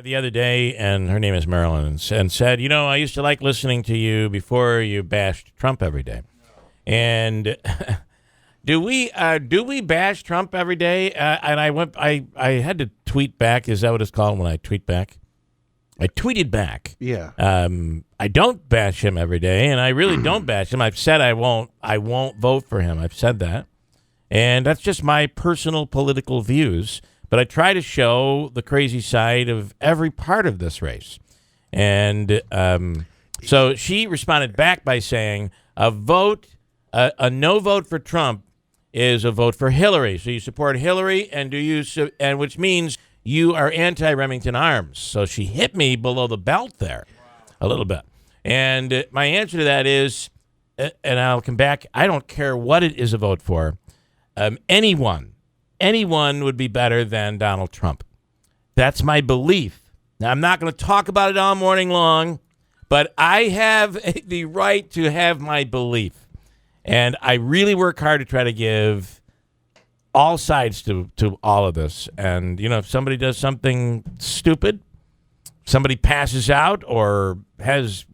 The other day, and her name is Marilyn, and said, I used to like listening to you before you bashed Trump every day. And do we bash Trump every day? And I had to tweet back. Is that what it's called when I tweet back? I tweeted back. Yeah. I don't bash him every day, and I really don't bash him. I've said I won't vote for him. I've said that. And that's just my personal political views. But I try to show the crazy side of every part of this race. And so she responded back by saying a no vote for Trump is a vote for Hillary. So you support Hillary, and which means you are anti-Remington Arms. So she hit me below the belt there a little bit. And my answer to that is, and I'll come back, I don't care what it is a vote for. Anyone would be better than Donald Trump. That's my belief. Now, I'm not going to talk about it all morning long, but I have the right to have my belief. And I really work hard to try to give all sides to all of this. And, if somebody does something stupid, somebody passes out or has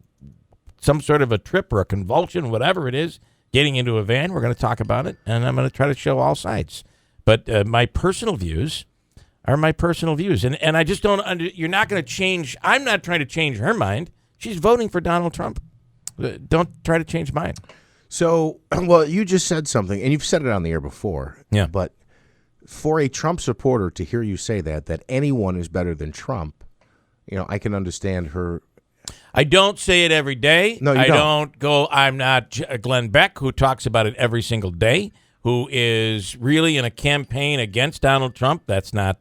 some sort of a trip or a convulsion, whatever it is, getting into a van, we're going to talk about it, and I'm going to try to show all sides. But my personal views are my personal views. And I just don't you're not going to change. I'm not trying to change her mind. She's voting for Donald Trump. Don't try to change mine. So, well, you just said something, and you've said it on the air before. Yeah. But for a Trump supporter to hear you say that anyone is better than Trump, I can understand her. I don't say it every day. No, you don't. I'm not Glenn Beck, who talks about it every single day, who is really in a campaign against Donald Trump. That's not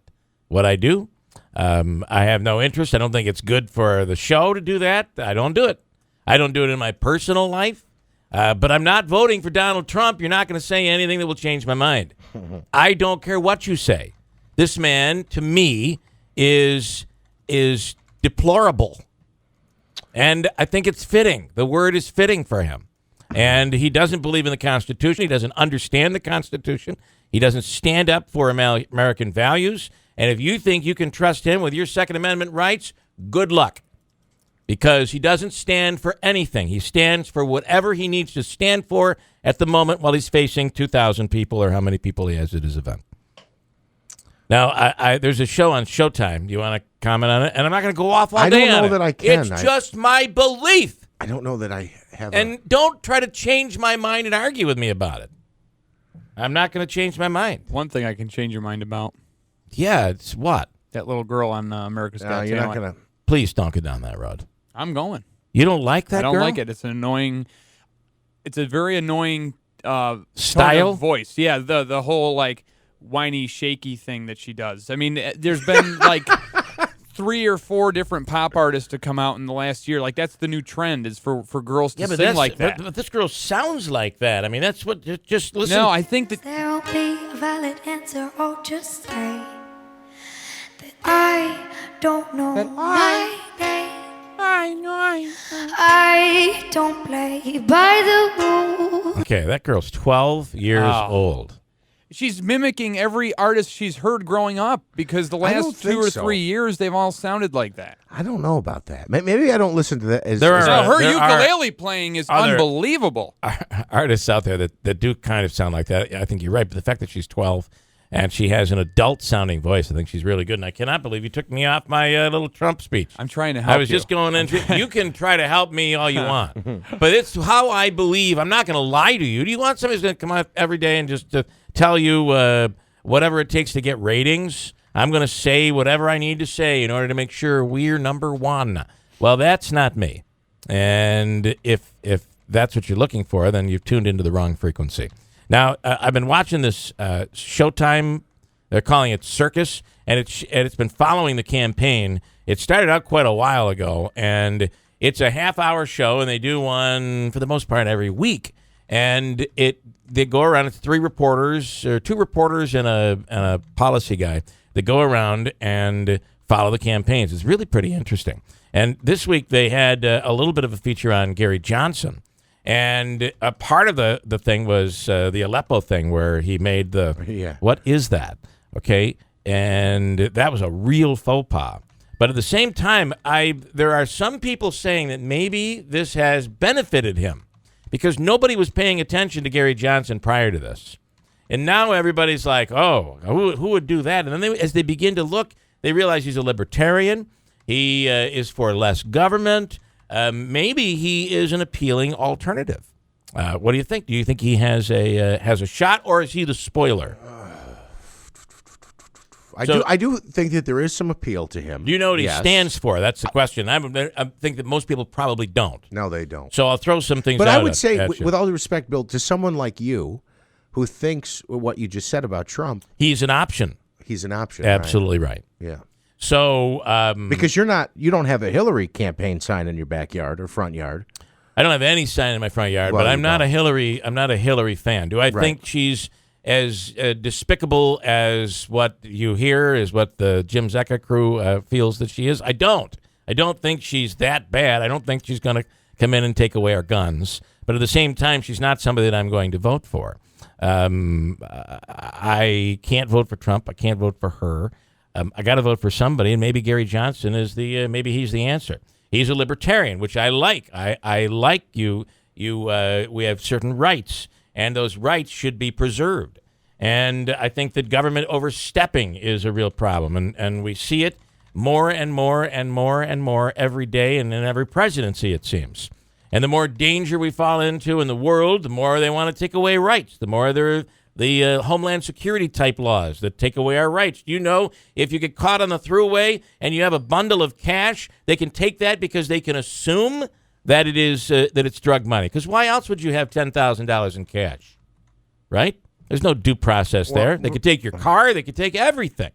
what I do. I have no interest. I don't think it's good for the show to do that. I don't do it. I don't do it in my personal life. But I'm not voting for Donald Trump. You're not going to say anything that will change my mind. I don't care what you say. This man, to me, is deplorable. And I think it's fitting. The word is fitting for him. And he doesn't believe in the Constitution. He doesn't understand the Constitution. He doesn't stand up for American values. And if you think you can trust him with your Second Amendment rights, good luck. Because he doesn't stand for anything. He stands for whatever he needs to stand for at the moment while he's facing 2,000 people or how many people he has at his event. Now, there's a show on Showtime. Do you want to comment on it? And I'm not going to go off all day on it. I don't know that I can. It's just my belief. I don't know that I have. And don't try to change my mind and argue with me about it. I'm not going to change my mind. One thing I can change your mind about. Yeah, it's what? That little girl on America's Got Talent. You're not going to. Please don't go down that road. I'm going. You don't like that girl? I don't like it. It's an annoying. It's a very annoying style voice. Yeah, the whole whiny, shaky thing that she does. I mean, there's been 3 or 4 different pop artists to come out in the last year. That's the new trend is for girls to sing like that. But this girl sounds like that. I mean, that's what. Just listen. No, I think that There'll be a valid answer. Or just say that I don't know my name. I don't play by the rules. Okay, that girl's 12 years old. she's mimicking every artist she's heard growing up because the last 2 or 3 years they've all sounded like that. I don't know about that. Maybe I don't listen to that. Her ukulele playing is unbelievable. Artists out there that do kind of sound like that. I think you're right. But the fact that she's 12 and she has an adult-sounding voice, I think she's really good. And I cannot believe you took me off my little Trump speech. I'm trying to help you. I was just going into you can try to help me all you want. But it's how I believe. I'm not going to lie to you. Do you want somebody who's going to come out every day and just tell you whatever it takes to get ratings? I'm going to say whatever I need to say in order to make sure we're number one. Well, that's not me. And if that's what you're looking for, then you've tuned into the wrong frequency. Now, I've been watching this Showtime. They're calling it Circus, and it's been following the campaign. It started out quite a while ago, and it's a half-hour show, and they do one, for the most part, every week. And they go around. It's 3 reporters, or 2 reporters and a policy guy. They go around and follow the campaigns. It's really pretty interesting. And this week they had a little bit of a feature on Gary Johnson. And a part of the thing was the Aleppo thing where he made what is that? Okay. And that was a real faux pas. But at the same time, there are some people saying that maybe this has benefited him because nobody was paying attention to Gary Johnson prior to this. And now everybody's like, oh, who would do that? And then as they begin to look, they realize he's a libertarian. He is for less government. Maybe he is an appealing alternative. What do you think? Do you think he has a shot, or is he the spoiler? I do think that there is some appeal to him. Do you know what he stands for? That's the question. I think that most people probably don't. No, they don't. So I'll throw some things out. But I would say, at you. with all due respect, Bill, to someone like you who thinks what you just said about Trump, he's an option. He's an option. Absolutely right. Yeah. So because you don't have a Hillary campaign sign in your backyard or front yard. I don't have any sign in my front yard, Well, but I'm not a Hillary fan. Do I think she's as despicable as what you hear, is what the Jim Zecca crew feels that she is? I don't. I don't think she's that bad. I don't think she's going to come in and take away our guns. But at the same time, she's not somebody that I'm going to vote for. I can't vote for Trump. I can't vote for her. I got to vote for somebody, and maybe Gary Johnson is maybe he's the answer. He's a libertarian, which I like. I like you. We have certain rights, and those rights should be preserved. And I think that government overstepping is a real problem, and we see it more and more and more and more every day and in every presidency, it seems. And the more danger we fall into in the world, the more they want to take away rights, the more the Homeland Security type laws that take away our rights. You know, if you get caught on the thruway and you have a bundle of cash, they can take that because they can assume that it's drug money. Because why else would you have $10,000 in cash, right? There's no due process there. They could take your car. They could take everything.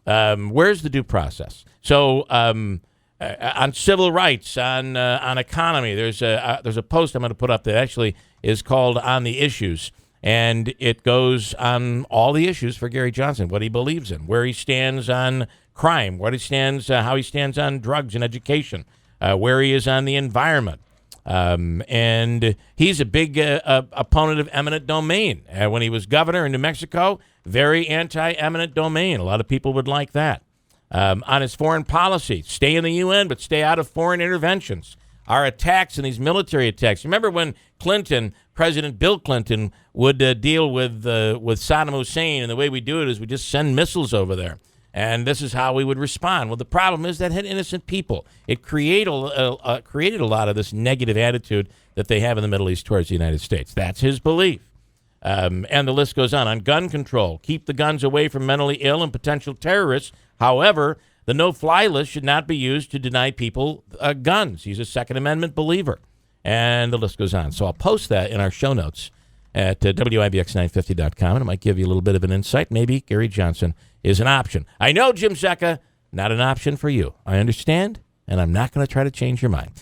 Where's the due process? So on civil rights, on economy, there's a post I'm going to put up that actually is called On the Issues. And it goes on all the issues for Gary Johnson, what he believes in, where he stands on crime, what he stands, how he stands on drugs and education, where he is on the environment. And he's a big opponent of eminent domain. When he was governor in New Mexico, very anti-eminent domain. A lot of people would like that. On his foreign policy, stay in the UN, but stay out of foreign interventions. Our attacks and these military attacks. Remember when President Bill Clinton, would deal with Saddam Hussein, and the way we do it is we just send missiles over there. And this is how we would respond. Well, the problem is that had innocent people. It created a lot of this negative attitude that they have in the Middle East towards the United States. That's his belief. And the list goes on. On gun control, keep the guns away from mentally ill and potential terrorists. However, the no-fly list should not be used to deny people guns. He's a Second Amendment believer. And the list goes on. So I'll post that in our show notes at WIBX950.com, and it might give you a little bit of an insight. Maybe Gary Johnson is an option. I know, Jim Zecca, not an option for you. I understand, and I'm not going to try to change your mind.